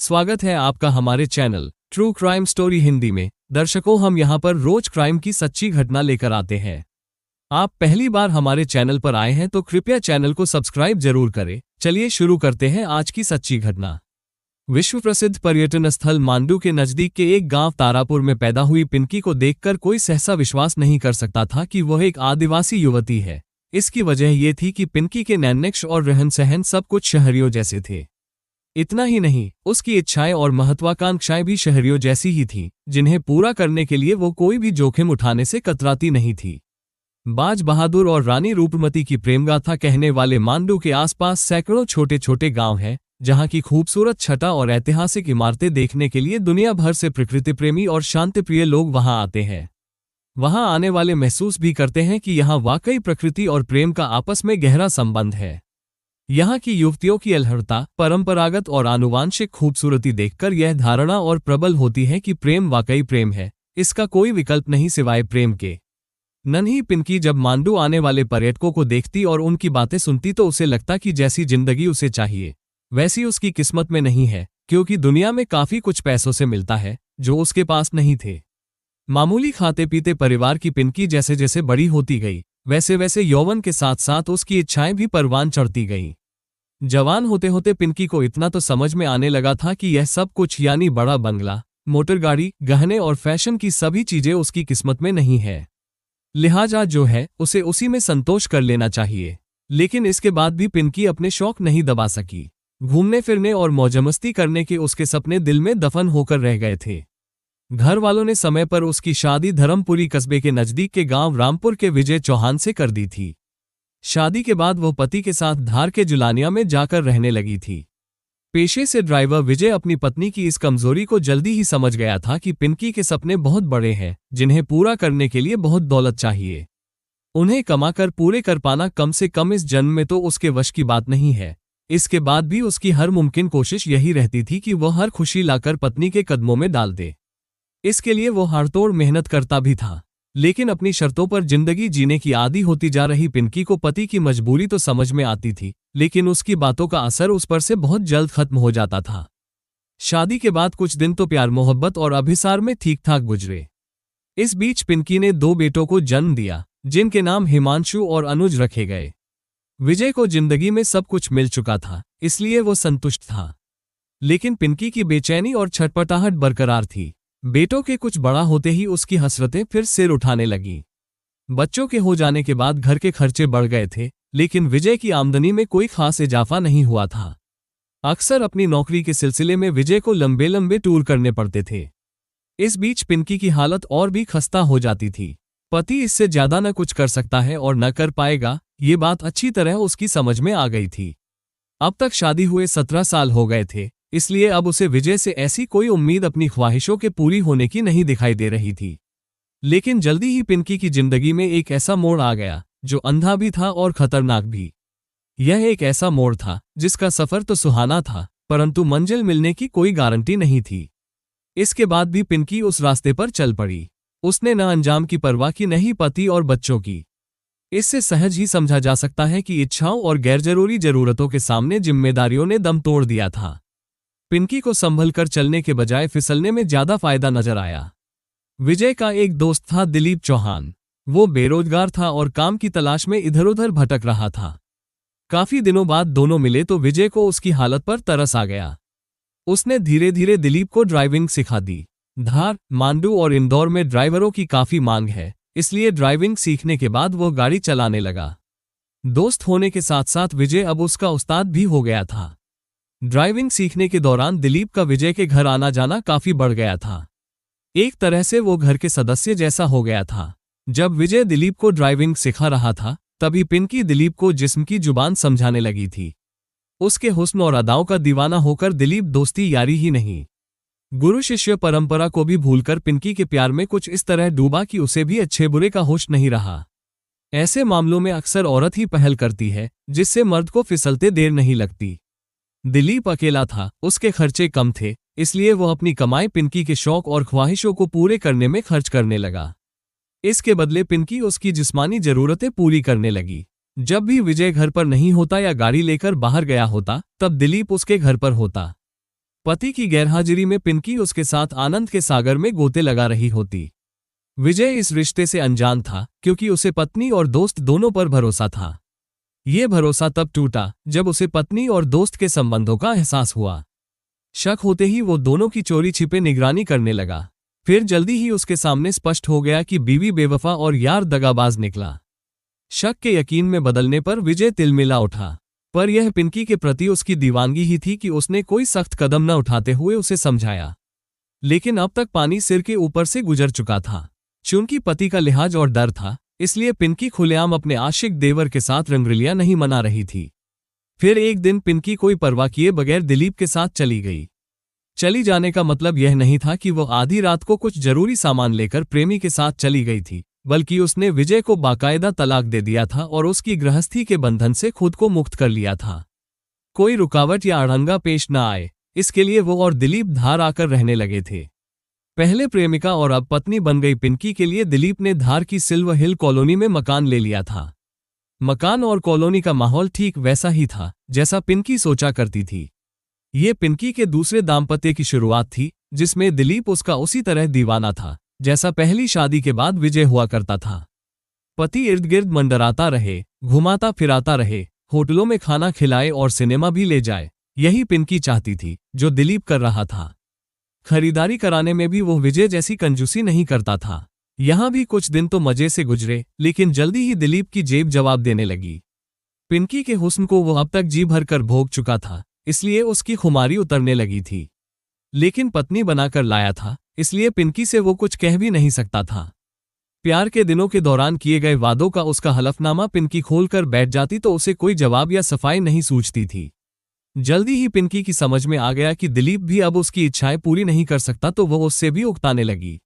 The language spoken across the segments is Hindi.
स्वागत है आपका हमारे channel true crime story Hindi में। दर्शकों, हम यहाँ पर रोज क्राइम की सच्ची घटना लेकर आते हैं। आप पहली बार हमारे चैनल पर आए हैं तो कृपया चैनल को सब्सक्राइब जरूर करें। चलिए शुरू करते हैं आज की सच्ची घटना। विश्व प्रसिद्ध पर्यटन स्थल मांडू के नजदीक के एक गांव तारापुर में पैदा हुई पिंकी को देखकर कोई सहसा विश्वास नहीं कर सकता था कि वह एक आदिवासी युवती है। इसकी वजह ये थी कि पिंकी के नैनक्श और रहन सहन सब कुछ शहरियों जैसे थे। इतना ही नहीं, उसकी इच्छाएं और महत्वाकांक्षाएं भी शहरियों जैसी ही थीं, जिन्हें पूरा करने के लिए वो कोई भी जोखिम उठाने से कतराती नहीं थी। बाज बहादुर और रानी रूपमती की प्रेमगाथा कहने वाले मांडू के आसपास सैकड़ों छोटे छोटे गांव हैं, जहां की खूबसूरत छटा और ऐतिहासिक इमारतें देखने के लिए दुनिया भर से प्रकृति प्रेमी और शांतिप्रिय लोग वहां आते हैं। वहां आने वाले महसूस भी करते हैं कि यहाँ वाकई प्रकृति और प्रेम का आपस में गहरा संबंध है। यहाँ की युवतियों की अलहड़ता, परंपरागत और आनुवांशिक खूबसूरती देखकर यह धारणा और प्रबल होती है कि प्रेम वाकई प्रेम है, इसका कोई विकल्प नहीं सिवाय प्रेम के। नन्ही पिंकी जब मांडू आने वाले पर्यटकों को देखती और उनकी बातें सुनती तो उसे लगता कि जैसी जिंदगी उसे चाहिए वैसी उसकी किस्मत में नहीं है, क्योंकि दुनिया में काफी कुछ पैसों से मिलता है जो उसके पास नहीं थे। मामूली खाते पीते परिवार की पिंकी जैसे जैसे बड़ी होती गई, वैसे वैसे यौवन के साथ साथ उसकी इच्छाएं भी परवान चढ़ती गईं। जवान होते होते पिंकी को इतना तो समझ में आने लगा था कि यह सब कुछ यानी बड़ा बंगला, मोटर गाड़ी, गहने और फैशन की सभी चीजें उसकी किस्मत में नहीं है। लिहाजा जो है उसे उसी में संतोष कर लेना चाहिए। लेकिन इसके बाद भी पिंकी अपने शौक नहीं दबा सकी। घूमने फिरने और मौजमस्ती करने के उसके सपने दिल में दफन होकर रह गए थे। घर वालों ने समय पर उसकी शादी धर्मपुरी कस्बे के नजदीक के गांव रामपुर के विजय चौहान से कर दी थी। शादी के बाद वो पति के साथ धार के जुलानिया में जाकर रहने लगी थी। पेशे से ड्राइवर विजय अपनी पत्नी की इस कमजोरी को जल्दी ही समझ गया था कि पिंकी के सपने बहुत बड़े हैं, जिन्हें पूरा करने के लिए बहुत दौलत चाहिए। उन्हें कमाकर पूरे कर पाना कम से कम इस जन्म में तो उसके वश की बात नहीं है। इसके बाद भी उसकी हर मुमकिन कोशिश यही रहती थी कि वह हर खुशी लाकर पत्नी के कदमों में डाल दे। इसके लिए वो हड़तोड़ मेहनत करता भी था। लेकिन अपनी शर्तों पर जिंदगी जीने की आदी होती जा रही पिंकी को पति की मजबूरी तो समझ में आती थी, लेकिन उसकी बातों का असर उस पर से बहुत जल्द खत्म हो जाता था। शादी के बाद कुछ दिन तो प्यार मोहब्बत और अभिसार में ठीक ठाक गुजरे। इस बीच पिंकी ने 2 बेटों को जन्म दिया, जिनके नाम हिमांशु और अनुज रखे गए। विजय को जिंदगी में सब कुछ मिल चुका था, इसलिए वो संतुष्ट था। लेकिन पिंकी की बेचैनी और छटपटाहट बरकरार थी। बेटों के कुछ बड़ा होते ही उसकी हसरतें फिर सिर उठाने लगीं। बच्चों के हो जाने के बाद घर के खर्चे बढ़ गए थे, लेकिन विजय की आमदनी में कोई खास इजाफा नहीं हुआ था। अक्सर अपनी नौकरी के सिलसिले में विजय को लंबे लंबे टूर करने पड़ते थे। इस बीच पिंकी की हालत और भी खस्ता हो जाती थी। पति इससे ज्यादा न कुछ कर सकता है और न कर पाएगा, ये बात अच्छी तरह उसकी समझ में आ गई थी। अब तक शादी हुए 17 साल हो गए थे, इसलिए अब उसे विजय से ऐसी कोई उम्मीद अपनी ख्वाहिशों के पूरी होने की नहीं दिखाई दे रही थी। लेकिन जल्दी ही पिंकी की जिंदगी में एक ऐसा मोड़ आ गया जो अंधा भी था और खतरनाक भी। यह एक ऐसा मोड़ था जिसका सफर तो सुहाना था, परंतु मंजिल मिलने की कोई गारंटी नहीं थी। इसके बाद भी पिंकी उस रास्ते पर चल पड़ी। उसने न अंजाम की परवाह की, न ही पति और बच्चों की। इससे सहज ही समझा जा सकता है कि इच्छाओं और गैरजरूरी जरूरतों के सामने जिम्मेदारियों ने दम तोड़ दिया था। पिंकी को संभल कर चलने के बजाय फिसलने में ज्यादा फायदा नजर आया। विजय का एक दोस्त था दिलीप चौहान। वो बेरोजगार था और काम की तलाश में इधर उधर भटक रहा था। काफी दिनों बाद दोनों मिले तो विजय को उसकी हालत पर तरस आ गया। उसने धीरे धीरे दिलीप को ड्राइविंग सिखा दी। धार, मांडू और इंदौर में ड्राइवरों की काफी मांग है, इसलिए ड्राइविंग सीखने के बाद वो गाड़ी चलाने लगा। दोस्त होने के साथ साथ विजय अब उसका उस्ताद भी हो गया था। ड्राइविंग सीखने के दौरान दिलीप का विजय के घर आना जाना काफी बढ़ गया था। एक तरह से वो घर के सदस्य जैसा हो गया था। जब विजय दिलीप को ड्राइविंग सिखा रहा था, तभी पिंकी दिलीप को जिस्म की जुबान समझाने लगी थी। उसके हुस्न और अदाओं का दीवाना होकर दिलीप दोस्ती यारी ही नहीं, गुरु शिष्य परंपरा को भी भूलकर पिंकी के प्यार में कुछ इस तरह डूबा कि उसे भी अच्छे बुरे का होश नहीं रहा। ऐसे मामलों में अक्सर औरत ही पहल करती है, जिससे मर्द को फिसलते देर नहीं लगती। दिलीप अकेला था, उसके खर्चे कम थे, इसलिए वो अपनी कमाई पिंकी के शौक और ख्वाहिशों को पूरे करने में खर्च करने लगा। इसके बदले पिंकी उसकी जिस्मानी जरूरतें पूरी करने लगी। जब भी विजय घर पर नहीं होता या गाड़ी लेकर बाहर गया होता, तब दिलीप उसके घर पर होता। पति की गैरहाजिरी में पिंकी उसके साथ आनंद के सागर में गोते लगा रही होती। विजय इस रिश्ते से अनजान था क्योंकि उसे पत्नी और दोस्त दोनों पर भरोसा था। ये भरोसा तब टूटा जब उसे पत्नी और दोस्त के संबंधों का एहसास हुआ। शक होते ही वो दोनों की चोरी छिपे निगरानी करने लगा। फिर जल्दी ही उसके सामने स्पष्ट हो गया कि बीवी बेवफा और यार दगाबाज निकला। शक के यकीन में बदलने पर विजय तिलमिला उठा, पर यह पिंकी के प्रति उसकी दीवानगी ही थी कि उसने कोई सख्त कदम न उठाते हुए उसे समझाया। लेकिन अब तक पानी सिर के ऊपर से गुजर चुका था। चूंकि पति का लिहाज और डर था, इसलिए पिंकी खुलेआम अपने आशिक देवर के साथ रंगरलियां नहीं मना रही थी। फिर एक दिन पिंकी कोई परवाह किए बगैर दिलीप के साथ चली गई। चली जाने का मतलब यह नहीं था कि वो आधी रात को कुछ जरूरी सामान लेकर प्रेमी के साथ चली गई थी, बल्कि उसने विजय को बाकायदा तलाक दे दिया था और उसकी गृहस्थी के बंधन से खुद को मुक्त कर लिया था। कोई रुकावट या अड़ंगा पेश न आए, इसके लिए वो और दिलीप धार आकर रहने लगे थे। पहले प्रेमिका और अब पत्नी बन गई पिंकी के लिए दिलीप ने धार की सिल्वर हिल कॉलोनी में मकान ले लिया था। मकान और कॉलोनी का माहौल ठीक वैसा ही था जैसा पिंकी सोचा करती थी। ये पिंकी के दूसरे दाम्पत्य की शुरुआत थी, जिसमें दिलीप उसका उसी तरह दीवाना था जैसा पहली शादी के बाद विजय हुआ करता था। पति इर्द गिर्द मंडराता रहे, घुमाता फिराता रहे, होटलों में खाना खिलाए और सिनेमा भी ले जाए। यही पिंकी चाहती थी, जो दिलीप कर रहा था। खरीदारी कराने में भी वो विजय जैसी कंजूसी नहीं करता था। यहां भी कुछ दिन तो मजे से गुजरे, लेकिन जल्दी ही दिलीप की जेब जवाब देने लगी। पिंकी के हुस्न को वो अब तक जी भरकर भोग चुका था, इसलिए उसकी खुमारी उतरने लगी थी। लेकिन पत्नी बनाकर लाया था, इसलिए पिंकी से वो कुछ कह भी नहीं सकता था। प्यार के दिनों के दौरान किए गए वादों का उसका हलफनामा पिंकी खोलकर बैठ जाती तो उसे कोई जवाब या सफाई नहीं सूझती थी। जल्दी ही पिंकी की समझ में आ गया कि दिलीप भी अब उसकी इच्छाएं पूरी नहीं कर सकता, तो वो उससे भी उकताने लगी।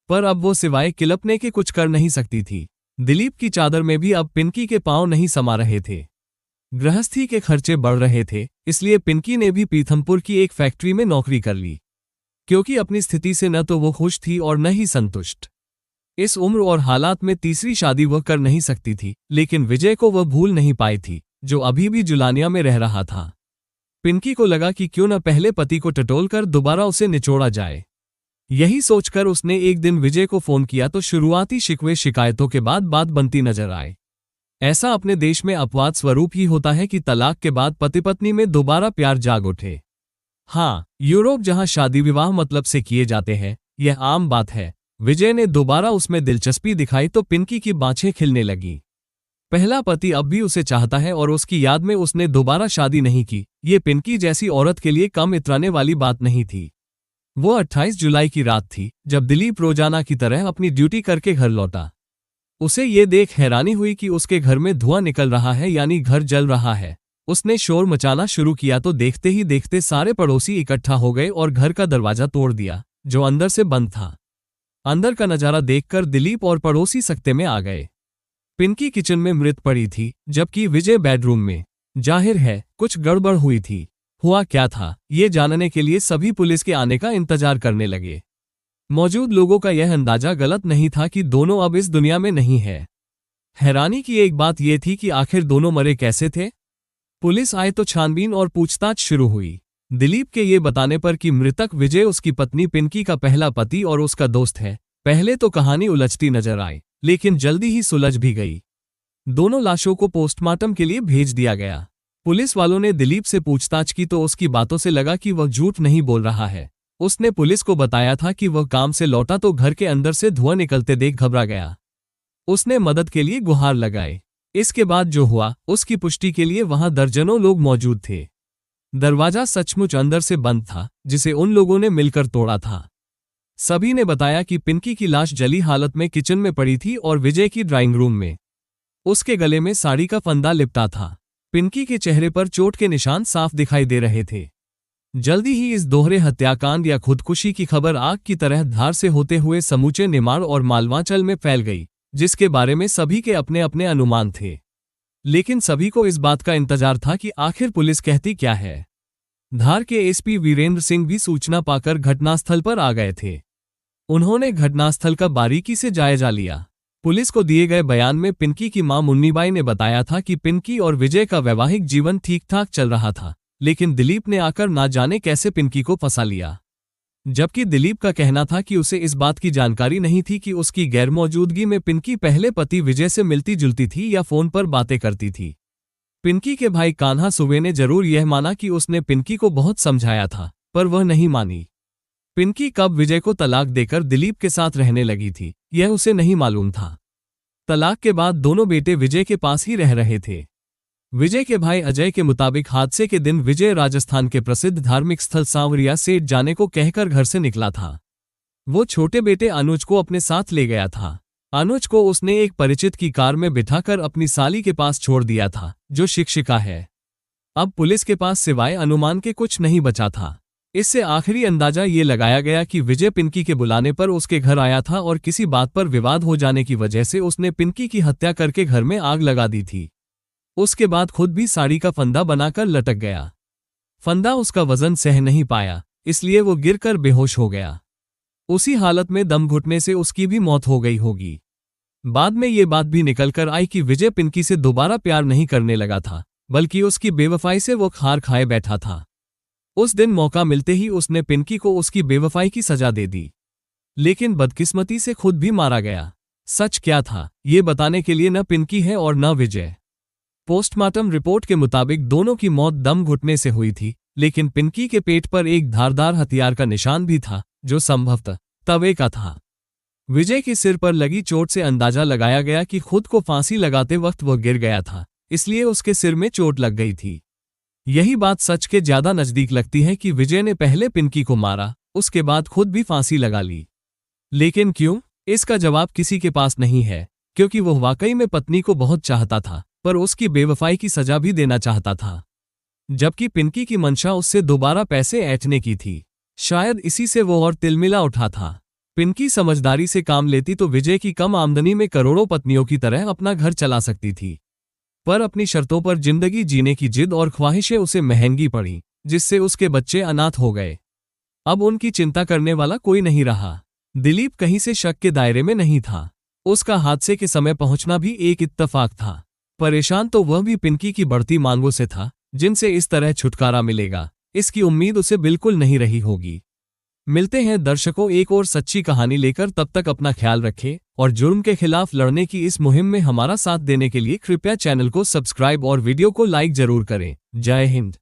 पर अब वो सिवाय किलपने के कुछ कर नहीं सकती थी। दिलीप की चादर में भी अब पिंकी के पांव नहीं समा रहे थे। गृहस्थी के खर्चे बढ़ रहे थे, इसलिए पिंकी ने भी पीथमपुर की एक फैक्ट्री में नौकरी कर ली, क्योंकि अपनी स्थिति से न तो वो खुश थी और न ही संतुष्ट। इस उम्र और हालात में तीसरी शादी वह कर नहीं सकती थी, लेकिन विजय को वह भूल नहीं पाई थी, जो अभी भी जुलानिया में रह रहा था। पिंकी को लगा कि क्यों न पहले पति को टटोलकर दोबारा उसे निचोड़ा जाए। यही सोचकर उसने एक दिन विजय को फोन किया तो शुरुआती शिकवे शिकायतों के बाद बात बनती नजर आए। ऐसा अपने देश में अपवाद स्वरूप ही होता है कि तलाक के बाद पति पत्नी में दोबारा प्यार जाग उठे। हाँ, यूरोप जहां शादी विवाह मतलब से किए जाते हैं, यह आम बात है। विजय ने दोबारा उसमें दिलचस्पी दिखाई तो पिंकी की बाँछें खिलने लगी। पहला पति अब भी उसे चाहता है और उसकी याद में उसने दोबारा शादी नहीं की। ये पिंकी जैसी औरत के लिए कम इतराने वाली बात नहीं थी। वो 28 जुलाई की रात थी जब दिलीप रोजाना की तरह अपनी ड्यूटी करके घर लौटा। उसे ये देख हैरानी हुई कि उसके घर में धुआं निकल रहा है, यानी घर जल रहा है। उसने शोर मचाना शुरू किया तो देखते ही देखते सारे पड़ोसी इकट्ठा हो गए और घर का दरवाजा तोड़ दिया, जो अंदर से बंद था। अंदर का नजारा देखकर दिलीप और पड़ोसी सकते में आ गए। पिंकी किचन में मृत पड़ी थी, जबकि विजय बेडरूम में। जाहिर है कुछ गड़बड़ हुई थी। हुआ क्या था, ये जानने के लिए सभी पुलिस के आने का इंतजार करने लगे। मौजूद लोगों का यह अंदाजा गलत नहीं था कि दोनों अब इस दुनिया में नहीं है। हैरानी की एक बात यह थी कि आखिर दोनों मरे कैसे थे। पुलिस आए तो छानबीन और पूछताछ शुरू हुई। दिलीप के ये बताने पर कि मृतक विजय उसकी पत्नी पिंकी का पहला पति और उसका दोस्त है, पहले तो कहानी उलझती नजर आई, लेकिन जल्दी ही सुलझ भी गई। दोनों लाशों को पोस्टमार्टम के लिए भेज दिया गया। पुलिस वालों ने दिलीप से पूछताछ की तो उसकी बातों से लगा कि वह झूठ नहीं बोल रहा है। उसने पुलिस को बताया था कि वह काम से लौटा तो घर के अंदर से धुआं निकलते देख घबरा गया। उसने मदद के लिए गुहार लगाए। इसके बाद जो हुआ उसकी पुष्टि के लिए वहां दर्जनों लोग मौजूद थे। दरवाजा सचमुच अंदर से बंद था, जिसे उन लोगों ने मिलकर तोड़ा था। सभी ने बताया कि पिंकी की लाश जली हालत में किचन में पड़ी थी और विजय की ड्राइंग रूम में। उसके गले में साड़ी का फंदा लिपटा था। पिंकी के चेहरे पर चोट के निशान साफ दिखाई दे रहे थे। जल्दी ही इस दोहरे हत्याकांड या खुदकुशी की खबर आग की तरह धार से होते हुए समूचे निमाड़ और मालवांचल में फैल गई, जिसके बारे में सभी के अपने अपने अनुमान थे। लेकिन सभी को इस बात का इंतजार था कि आखिर पुलिस कहती क्या है। धार के एसपी वीरेंद्र सिंह भी सूचना पाकर घटनास्थल पर आ गए थे। उन्होंने घटनास्थल का बारीकी से जायजा लिया। पुलिस को दिए गए बयान में पिंकी की मां मुन्नीबाई ने बताया था कि पिंकी और विजय का वैवाहिक जीवन ठीक ठाक चल रहा था, लेकिन दिलीप ने आकर ना जाने कैसे पिंकी को फंसा लिया। जबकि दिलीप का कहना था कि उसे इस बात की जानकारी नहीं थी कि उसकी गैरमौजूदगी में पिंकी पहले पति विजय से मिलती जुलती थी या फोन पर बातें करती थी। पिंकी के भाई कान्हा सुबे ने जरूर यह माना कि उसने पिंकी को बहुत समझाया था, पर वह नहीं मानी। पिंकी कब विजय को तलाक देकर दिलीप के साथ रहने लगी थी, यह उसे नहीं मालूम था। तलाक के बाद दोनों बेटे विजय के पास ही रह रहे थे। विजय के भाई अजय के मुताबिक हादसे के दिन विजय राजस्थान के प्रसिद्ध धार्मिक स्थल सांवरिया सेठ जाने को कहकर घर से निकला था। वो छोटे बेटे अनुज को अपने साथ ले गया था। अनुज को उसने एक परिचित की कार में बिठाकर अपनी साली के पास छोड़ दिया था, जो शिक्षिका है। अब पुलिस के पास सिवाय अनुमान के कुछ नहीं बचा था। इससे आखिरी अंदाजा ये लगाया गया कि विजय पिंकी के बुलाने पर उसके घर आया था और किसी बात पर विवाद हो जाने की वजह से उसने पिंकी की हत्या करके घर में आग लगा दी थी। उसके बाद खुद भी साड़ी का फंदा बनाकर लटक गया। फंदा उसका वजन सह नहीं पाया, इसलिए वो गिरकर बेहोश हो गया। उसी हालत में दम घुटने से उसकी भी मौत हो गई होगी। बाद में ये बात भी निकलकर आई कि विजय पिंकी से दोबारा प्यार नहीं करने लगा था, बल्कि उसकी बेवफाई से वो खार खाए बैठा था। उस दिन मौका मिलते ही उसने पिंकी को उसकी बेवफाई की सजा दे दी, लेकिन बदकिस्मती से खुद भी मारा गया। सच क्या था, ये बताने के लिए न पिंकी है और न विजय। पोस्टमार्टम रिपोर्ट के मुताबिक दोनों की मौत दम घुटने से हुई थी, लेकिन पिंकी के पेट पर एक धारदार हथियार का निशान भी था, जो संभवतः तवे का था। विजय के सिर पर लगी चोट से अंदाजा लगाया गया कि खुद को फांसी लगाते वक्त वह गिर गया था, इसलिए उसके सिर में चोट लग गई थी। यही बात सच के ज्यादा नजदीक लगती है कि विजय ने पहले पिंकी को मारा, उसके बाद खुद भी फांसी लगा ली। लेकिन क्यों? इसका जवाब किसी के पास नहीं है, क्योंकि वह वाकई में पत्नी को बहुत चाहता था, पर उसकी बेवफाई की सजा भी देना चाहता था। जबकि पिंकी की मंशा उससे दोबारा पैसे ऐंठने की थी। शायद इसी से वो और तिलमिला उठा था। पिंकी समझदारी से काम लेती तो विजय की कम आमदनी में करोड़ों पत्नियों की तरह अपना घर चला सकती थी, पर अपनी शर्तों पर जिंदगी जीने की जिद और ख्वाहिशें उसे महंगी पड़ी, जिससे उसके बच्चे अनाथ हो गए। अब उनकी चिंता करने वाला कोई नहीं रहा। दिलीप कहीं से शक के दायरे में नहीं था। उसका हादसे के समय पहुंचना भी एक इत्तेफाक था। परेशान तो वह भी पिंकी की बढ़ती मांगों से था, जिनसे इस तरह छुटकारा मिलेगा, इसकी उम्मीद उसे बिल्कुल नहीं रही होगी। मिलते हैं दर्शकों एक और सच्ची कहानी लेकर, तब तक अपना ख्याल रखें और जुर्म के खिलाफ लड़ने की इस मुहिम में हमारा साथ देने के लिए कृपया चैनल को सब्सक्राइब और वीडियो को लाइक जरूर करें। जय हिंद।